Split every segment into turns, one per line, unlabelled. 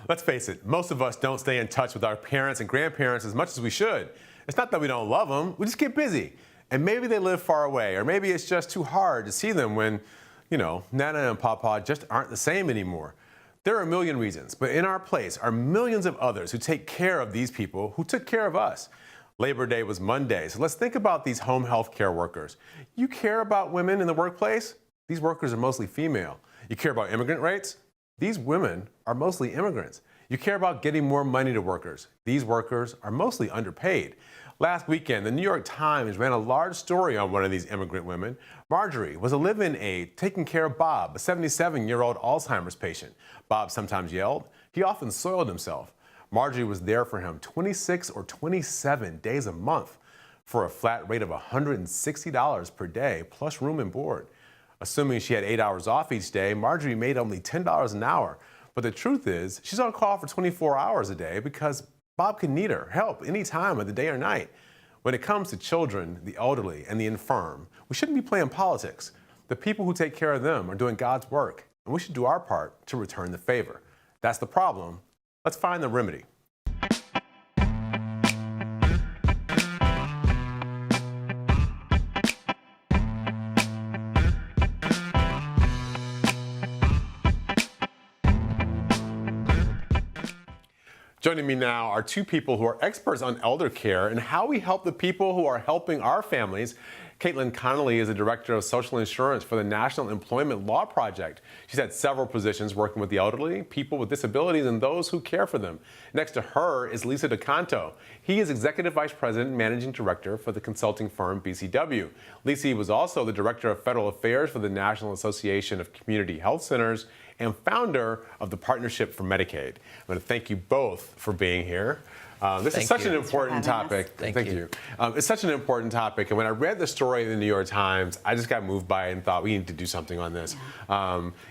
Let's face it, most of us don't stay in touch with our parents and grandparents as much as we should. It's not that we don't love them, we just get busy. And maybe they live far away, or maybe it's just too hard to see them when, Nana and Papa just aren't the same anymore. There are a million reasons, but in our place are millions of others who take care of these people who took care of us. Labor Day was Monday, so let's think about these home health care workers. You care about women in the workplace? These workers are mostly female. You care about immigrant rates? These women are mostly immigrants. You care about getting more money to workers? These workers are mostly underpaid. Last weekend, the New York Times ran a large story on one of these immigrant women. Marjorie was a live-in aide taking care of Bob, a 77-year-old Alzheimer's patient. Bob sometimes yelled. He often soiled himself. Marjorie was there for him 26 or 27 days a month for a flat rate of $160 per day, plus room and board. Assuming she had 8 hours off each day, Marjorie made only $10 an hour. But the truth is, she's on call for 24 hours a day because Bob can need her help any time of the day or night. When it comes to children, the elderly, and the infirm, we shouldn't be playing politics. The people who take care of them are doing God's work, and we should do our part to return the favor. That's the problem. Let's find the remedy. Joining me now are two people who are experts on elder care and how we help the people who are helping our families. Connolly is the Director of Social Insurance for the National Employment Law Project. She's had several positions working with the elderly, people with disabilities, and those who care for them. Next to her is Licy Do Canto. He is Executive Vice President and Managing Director for the consulting firm BCW. Licy was also the Director of Federal Affairs for the National Association of Community Health Centers and founder of the Partnership for Medicaid. I'm going to thank you both for being here. This is such an important topic. Thank you. It's such an important topic, and when I read the story in the New York Times, I just got moved by it and thought we need to do something on this.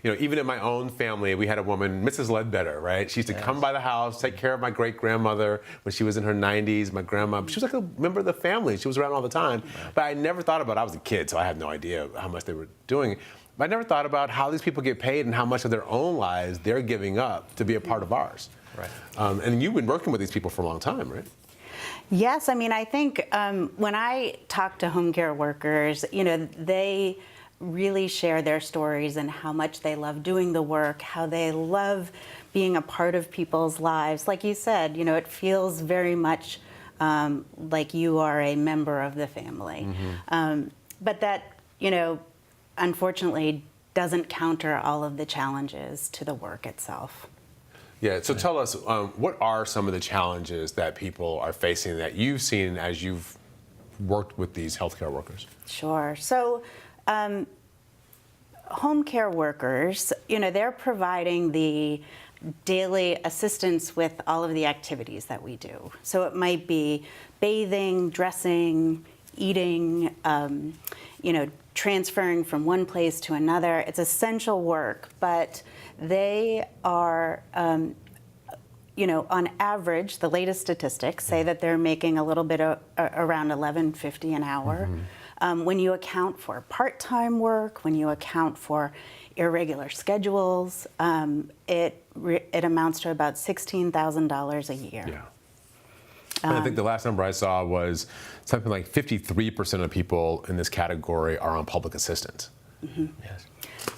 Even in my own family, we had a woman, Mrs. Ledbetter, right? She used to come by the house, take care of my great-grandmother when she was in her 90s. My grandma, she was like a member of the family. She was around all the time, but I never thought about it. I was a kid, so I had no idea how much they were doing. But I never thought about how these people get paid and how much of their own lives they're giving up to be a part of ours. Right. And you've been working with these people for a long time, right?
Yes. I mean, I think when I talk to home care workers, they really share their stories and how much they love doing the work, how they love being a part of people's lives. Like you said, it feels very much like you are a member of the family. Mm-hmm. But that, unfortunately, doesn't counter all of the challenges to the work itself.
Yeah, so tell us, what are some of the challenges that people are facing that you've seen as you've worked with these healthcare workers?
Sure. So home care workers, they're providing the daily assistance with all of the activities that we do. So it might be bathing, dressing, eating, transferring from one place to another. It's essential work, but they are, on average, the latest statistics say that they're making a little bit around $11.50 an hour. Mm-hmm. When you account for part-time work, when you account for irregular schedules, it amounts to about $16,000 a year. Yeah.
I think the last number I saw was something like 53% of people in this category are on public assistance. Mm-hmm. Yes.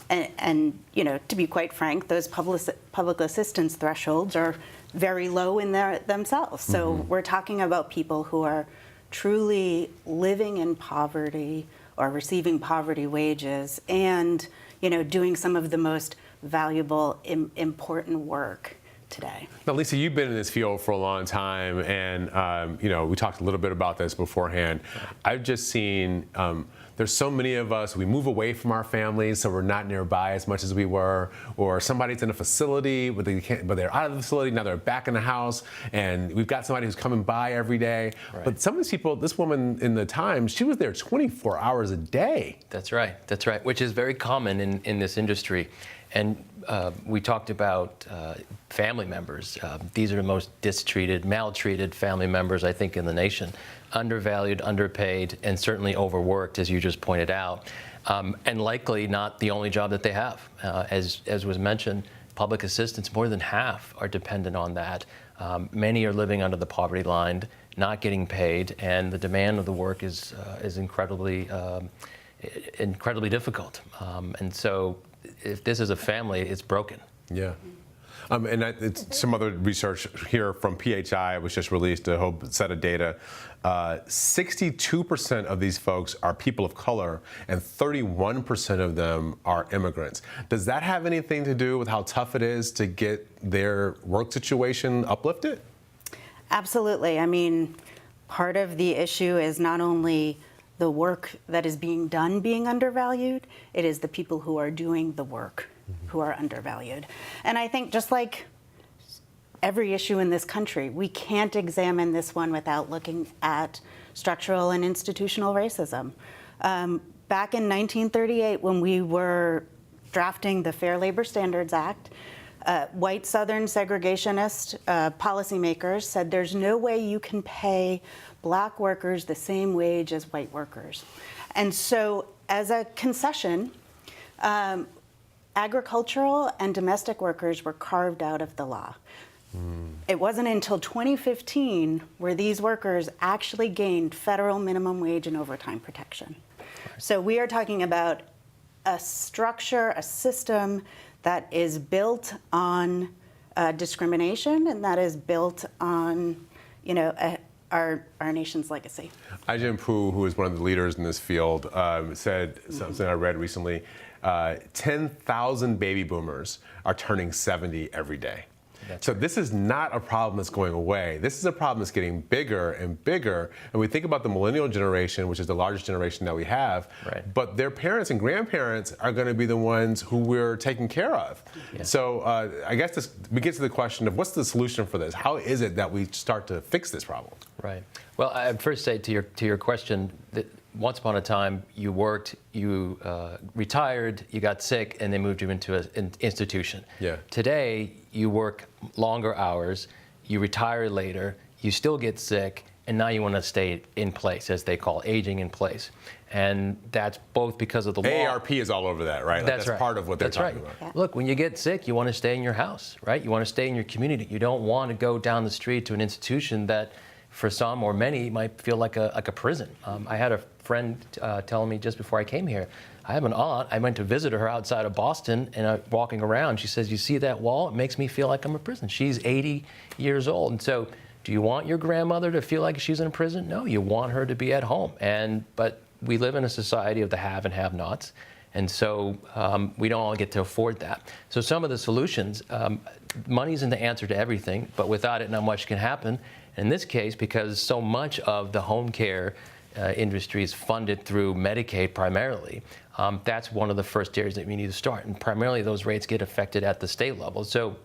And to be quite frank, those public assistance thresholds are very low in themselves. So mm-hmm. we're talking about people who are truly living in poverty or receiving poverty wages and, doing some of the most valuable, important work today.
Now, Licy, you've been in this field for a long time, and we talked a little bit about this beforehand. I've just seen there's so many of us, we move away from our families, so we're not nearby as much as we were, or somebody's in a facility, but they're out of the facility, now they're back in the house, and we've got somebody who's coming by every day. Right. But some of these people, this woman in the Times, she was there 24 hours a day.
That's right, which is very common in this industry. And we talked about family members. These are the most maltreated family members, I think, in the nation. Undervalued, underpaid, and certainly overworked, as you just pointed out. And likely not the only job that they have. As was mentioned, public assistance, more than half are dependent on that. Many are living under the poverty line, not getting paid, and the demand of the work is incredibly difficult. And so if this is a family, it's broken.
Yeah. And it's some other research here from PHI was just released, a whole set of data. 62% of these folks are people of color, and 31% of them are immigrants. Does that have anything to do with how tough it is to get their work situation uplifted?
Absolutely. I mean, part of the issue is not only the work that is being done being undervalued, it is the people who are doing the work who are undervalued. And I think just like every issue in this country, we can't examine this one without looking at structural and institutional racism. Back in 1938, when we were drafting the Fair Labor Standards Act, white Southern segregationist policymakers said there's no way you can pay black workers the same wage as white workers. And so as a concession, agricultural and domestic workers were carved out of the law. It wasn't until 2015 where these workers actually gained federal minimum wage and overtime protection. So we are talking about a structure, a system that is built on discrimination, and that is built on, our nation's legacy.
Ai-jen Poo, who is one of the leaders in this field, said something I read recently. 10,000 baby boomers are turning 70 every day. So this is not a problem that's going away. This is a problem that's getting bigger and bigger. And we think about the millennial generation, which is the largest generation that we have.
Right.
But their parents and grandparents are going to be the ones who we're taking care of.
Yeah.
So I guess we get to the question of what's the solution for this? How is it that we start to fix this problem?
Right. Well, I'd first say to your question that once upon a time you worked, you retired, you got sick, and they moved you into an institution.
Yeah.
Today, you work longer hours, you retire later, you still get sick, and now you want to stay in place, as they call aging in place. And that's both because of the law.
AARP is all over that, right?
That's right.
Part of what they're
That's
talking
right.
about.
Yeah.
Look, when you get sick, you want to stay in your house, right? You want to stay in your community. You don't want to go down the street to an institution that, for some or many, might feel like a prison. I had a friend telling me just before I came here, I have an aunt, I went to visit her outside of Boston, and walking around, she says, you see that wall? It makes me feel like I'm in prison. She's 80 years old. And so do you want your grandmother to feel like she's in a prison? No, you want her to be at home. But we live in a society of the have and have-nots. And so we don't all get to afford that. So some of the solutions, money isn't the answer to everything, but without it, not much can happen. In this case, because so much of the home care industry is funded through Medicaid primarily, that's one of the first areas that we need to start. And primarily those rates get affected at the state level. So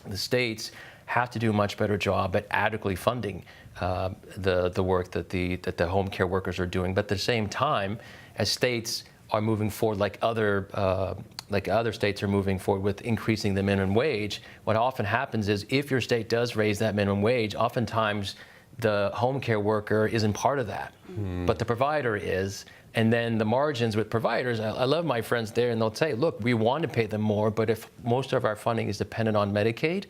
the states have to do a much better job at adequately funding the work that the home care workers are doing. But at the same time, as states are moving forward, like other states are moving forward with increasing the minimum wage, what often happens is if your state does raise that minimum wage, oftentimes the home care worker isn't part of that, but the provider is. And then the margins with providers, I love my friends there, and they'll say, look, we want to pay them more, but if most of our funding is dependent on Medicaid,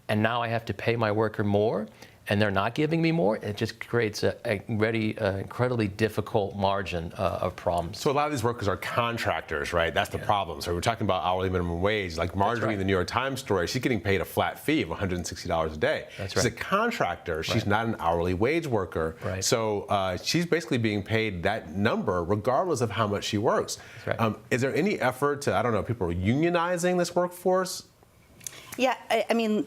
and now I have to pay my worker more, and they're not giving me more, it just creates an incredibly difficult margin of problems.
So a lot of these workers are contractors, right? That's the problem. So we're talking about hourly minimum wage. Like Marjorie in the New York Times story, she's getting paid a flat fee of $160 a day.
That's
she's
right.
a contractor. She's not an hourly wage worker.
Right.
So she's basically being paid that number regardless of how much she works.
That's right.
Is there any effort to, I don't know, people are unionizing this workforce?
Yeah, I mean,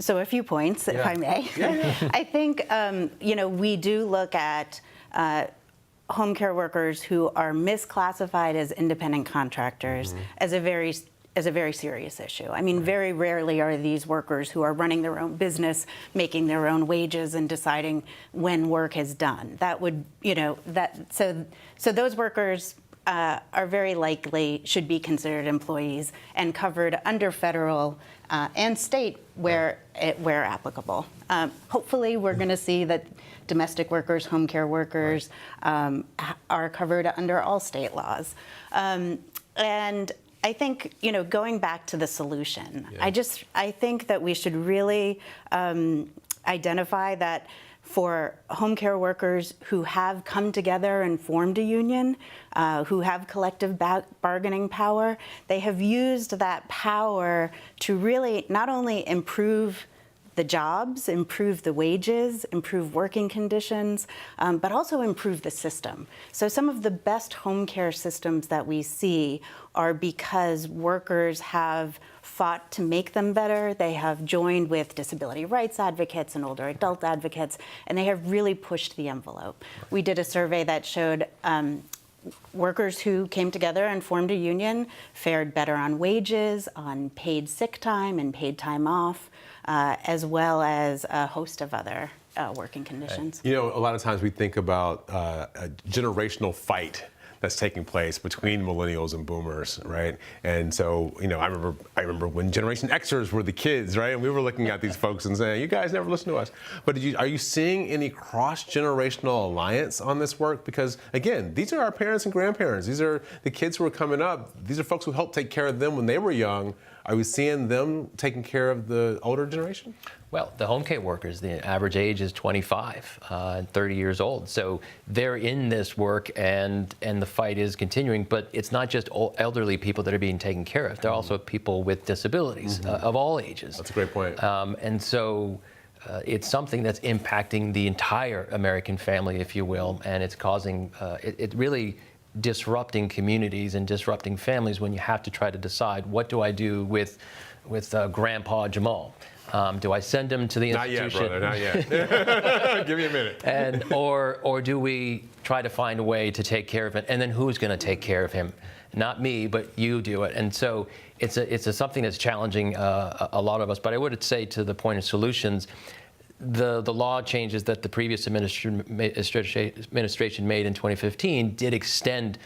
so a few points, if I may.
Yeah.
I think, we do look at home care workers who are misclassified as independent contractors as a very serious issue. I mean, very rarely are these workers who are running their own business, making their own wages and deciding when work is done. That would, so those workers are very likely should be considered employees and covered under federal and state where applicable. Hopefully, we're going to see that domestic workers, home care workers are covered under all state laws. And I think, going back to the solution,
Yeah.
I think that we should really identify that for home care workers who have come together and formed a union, who have collective bargaining power, they have used that power to really not only improve the jobs, improve the wages, improve working conditions, but also improve the system. So some of the best home care systems that we see are because workers have fought to make them better. They have joined with disability rights advocates and older adult advocates, and they have really pushed the envelope. We did a survey that showed workers who came together and formed a union fared better on wages, on paid sick time and paid time off, as well as a host of other working conditions.
A lot of times we think about a generational fight that's taking place between millennials and boomers, right? And so, I remember when Generation Xers were the kids, right? And we were looking at these folks and saying, "You guys never listen to us." But are you seeing any cross-generational alliance on this work? Because again, these are our parents and grandparents. These are the kids who are coming up. These are folks who helped take care of them when they were young. Are we seeing them taking care of the older generation?
Well, the home care workers, the average age is 25 and 30 years old. So they're in this work and the fight is continuing. But it's not just elderly people that are being taken care of. There are also people with disabilities of all ages.
That's a great point.
And so it's something that's impacting the entire American family, if you will. And it's causing, it really disrupting communities and disrupting families when you have to try to decide, what do I do with Grandpa Jamal? Do I send him to the institution?
Not yet, brother, not yet. Give me a minute.
Or do we try to find a way to take care of it? And then who's going to take care of him? Not me, but you do it. And so it's something that's challenging a lot of us. But I would say, to the point of solutions, the law changes that the previous administration made in 2015 did extend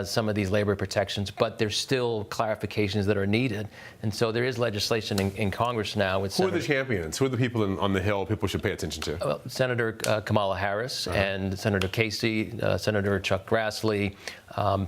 some of these labor protections, but there's still clarifications that are needed. And so there is legislation in Congress now.
Who are the champions? Who are the people on the Hill people should pay attention to?
Well, Senator Kamala Harris and Senator Casey, Senator Chuck Grassley.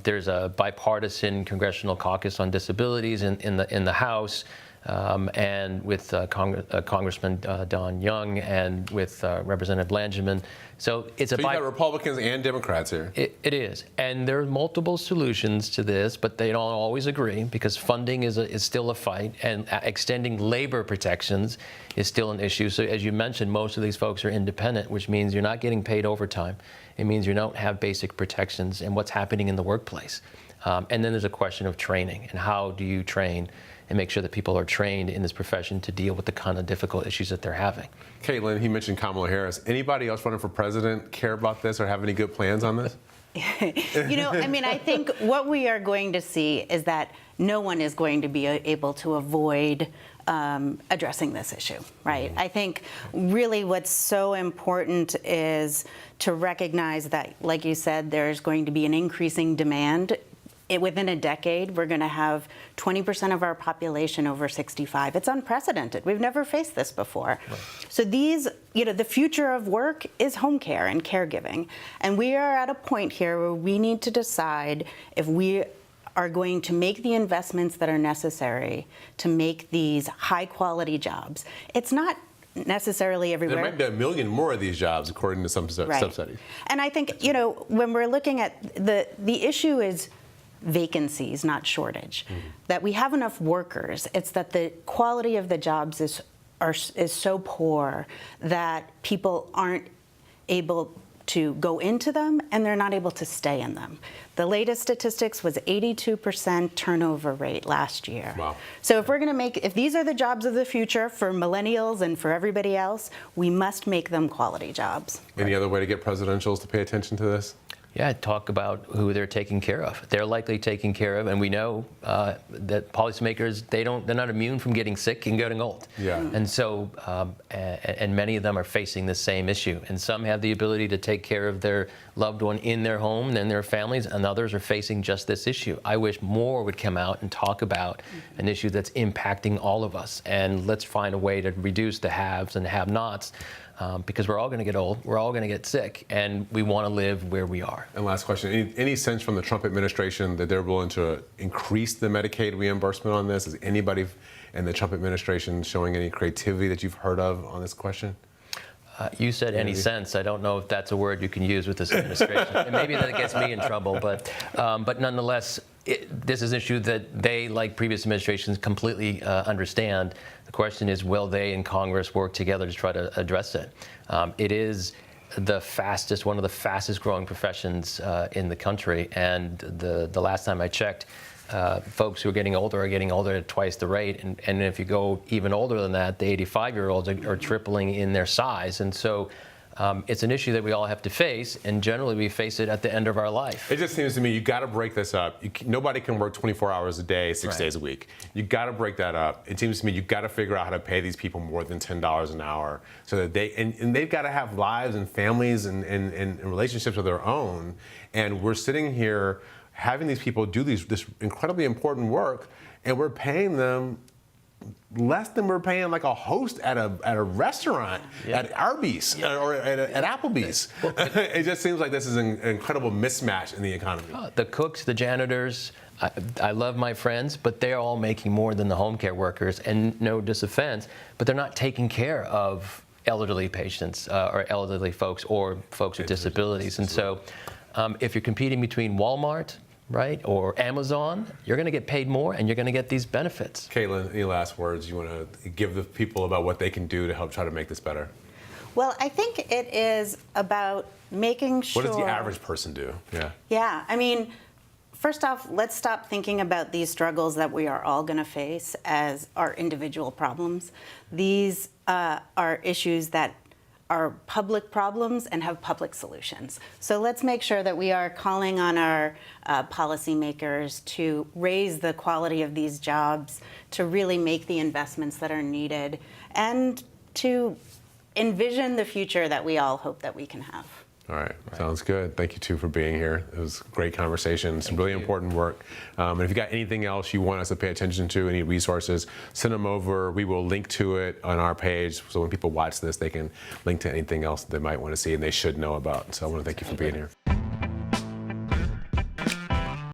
There's a bipartisan congressional caucus on disabilities in the House. And with Congressman Don Young and with Representative Blangeman. So it's
you got Republicans and Democrats here.
It is. And there are multiple solutions to this, but they don't always agree because funding is still a fight, and extending labor protections is still an issue. So as you mentioned, most of these folks are independent, which means you're not getting paid overtime. It means you don't have basic protections and what's happening in the workplace. And then there's a question of training, and how do you train and make sure that people are trained in this profession to deal with the kind of difficult issues that they're having.
Caitlin, he mentioned Kamala Harris. Anybody else running for president care about this or have any good plans on this?
I think what we are going to see is that no one is going to be able to avoid addressing this issue, right? I think really what's so important is to recognize that, like you said, there's going to be an increasing demand. Within a decade, we're going to have 20% of our population over 65. It's unprecedented. We've never faced this before. Right. So the future of work is home care and caregiving. And we are at a point here where we need to decide if we are going to make the investments that are necessary to make these high-quality jobs. It's not necessarily everywhere.
There might be 1 million more of these jobs, according to some studies.
And I think, when we're looking at the issue is vacancies, not shortage. That we have enough workers. It's that the quality of the jobs is so poor that people aren't able to go into them and they're not able to stay in them. The latest statistics was 82% turnover rate last year.
Wow.
So if these are the jobs of the future for millennials and for everybody else, we must make them quality jobs.
Any other way to get presidentials to pay attention to this?
Yeah, talk about who they're taking care of. They're likely taking care of, and we know that policymakers, they're not immune from getting sick and getting old.
Yeah.
And so, and many of them are facing the same issue. And some have the ability to take care of their loved one in their home and their families, and others are facing just this issue. I wish more would come out and talk about an issue that's impacting all of us. And let's find a way to reduce the haves and have-nots. because we're all going to get old, we're all going to get sick, and we want to live where we are.
And last question, any sense from the Trump administration that they're willing to increase the Medicaid reimbursement on this? Is anybody in the Trump administration showing any creativity that you've heard of on this question?
You said any sense. I don't know if that's a word you can use with this administration. And maybe that gets me in trouble, but nonetheless, this is an issue that they, like previous administrations, completely understand. The question is, will they in Congress work together to try to address it? It is one of the fastest growing professions in the country, and the last time I checked, folks who are getting older at twice the rate, and if you go even older than that, the 85-year-olds are tripling in their size, and so it's an issue that we all have to face, and generally we face it at the end of our life.
It just seems to me you got to break this up. Nobody can work 24 hours a day, 6
Right.
days a week. You got to break that up. It seems to me you got to figure out how to pay these people more than $10 an hour, so that they've got to have lives and families and relationships of their own. And we're sitting here having these people do this incredibly important work, and we're paying them less than we're paying like a host at a restaurant, at Arby's or at Applebee's. It just seems like this is an incredible mismatch in the economy.
The cooks, the janitors, I love my friends, but they're all making more than the home care workers, and no disoffense, but they're not taking care of elderly patients or elderly folks or folks with disabilities. And so if you're competing between Walmart, right, or Amazon, you're going to get paid more and you're going to get these benefits.
Caitlin, any last words you want to give the people about what they can do to help try to make this better?
Well, I think it is about making sure.
What does the average person do?
Yeah, I mean, first off, let's stop thinking about these struggles that we are all going to face as our individual problems. These are issues that are public problems and have public solutions. So let's make sure that we are calling on our policymakers to raise the quality of these jobs, to really make the investments that are needed, and to envision the future that we all hope that we can have.
All right. Sounds good. Thank you, too, for being here. It was a great conversation. Some really important work. And if you got anything else you want us to pay attention to, any resources, send them over. We will link to it on our page, so when people watch this, they can link to anything else they might want to see and they should know about. So I want to thank you for being here.